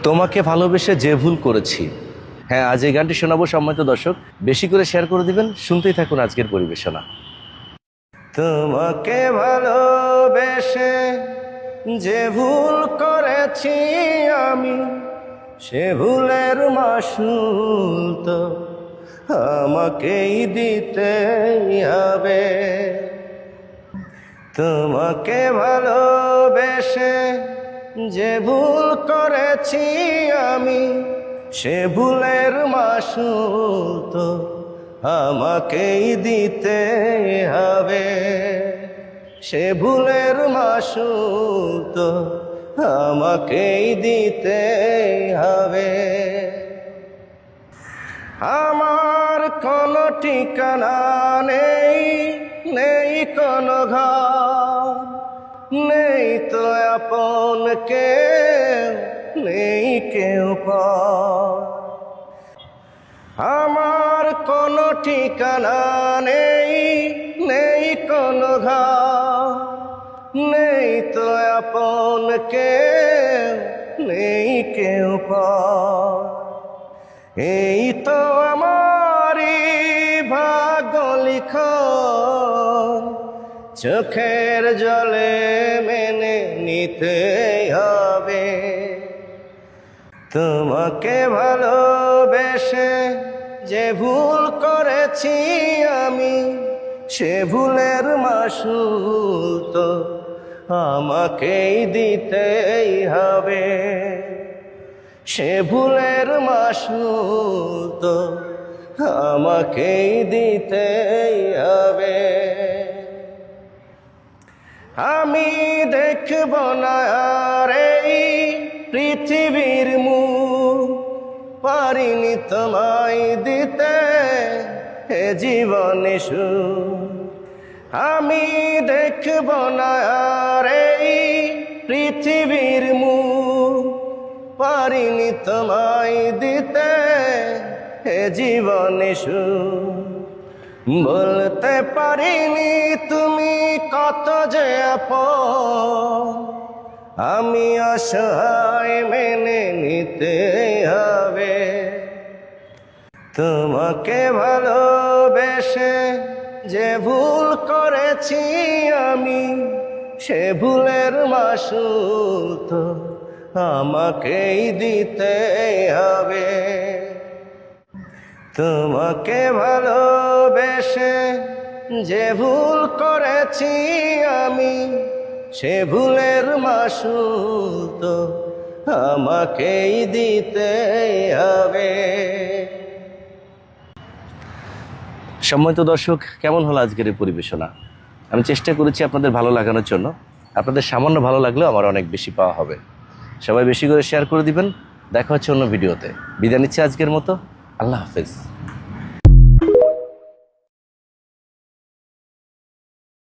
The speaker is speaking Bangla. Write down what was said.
তোমাকে ভালোবেসে যে ভুল করেছি। হ্যাঁ, আজ এই গানটি শোনাবো সম্মানিত দর্শক, বেশি করে শেয়ার করে দিবেন, শুনতেই থাকুন আজকের পরিবেশনা। তোমাকে ভালোবেসে যে ভুল করেছি আমি, সে ভুলের মাসুল তো আমাকেই দিতে হবে। তোমাকে ভালোবেসে যে ভুল করেছি আমি, সে ভুলের মাসুল তো আমাকেই দিতে হবে। সে ভুলের মাসুল তো আমাকেই দিতে হবে। আমার কোনো ঠিকানা নেই, নেই কোনো ঘর, নেই তো আপন কেউ, নেই কেউ পর। আমার কোনো ঠিকানা নেই, নেই কোনো ঘর, নেই তো আপন কেউ, নেই কেউ পর। এই তো আমারই ভাগ্য লিখন, চোখের জলে মেনে নিতে হবে। তোমাকে ভালোবেসে যে ভুল করেছি আমি, সে ভুলের মাসুল তো আমাকেই দিতেই হবে। সে ভুলের মাসুল তো আমাকেই দিতেই হবে। আমি দেখব না আর এই পৃথিবীর মুখ, পারিনি তোমায় দিতে এ জীবনে সুখ। আমি দেখব না আর এই পৃথিবীর মুখ, পারিনি তোমায় দিতে এ জীবনে সুখ। বলতে পারিনি তুমি কত যে আপন, আমি অসহায় মেনে নিতে হবে। তোমাকে ভালোবেসে যে ভুল করেছি আমি, সে ভুলের মাসুল তো আমাকেই দিতে হবে। তোমাকে ভালোবেসে যে ভুল করেছি আমি, সে ভুলের মাসুল তো আমাকেই দিতে হবে। সম্মানিত দর্শক, কেমন হলো আজকের এই পরিবেশনা? আমি চেষ্টা করেছি আপনাদের ভালো লাগানোর জন্য। আপনাদের সামান্য ভালো লাগলেও আমার অনেক বেশি পাওয়া হবে। সবাই বেশি করে শেয়ার করে দিবেন। দেখা হচ্ছে অন্য ভিডিওতে। বিদায় নিচ্ছি আজকের মতো। আল্লাহ হাফেজ।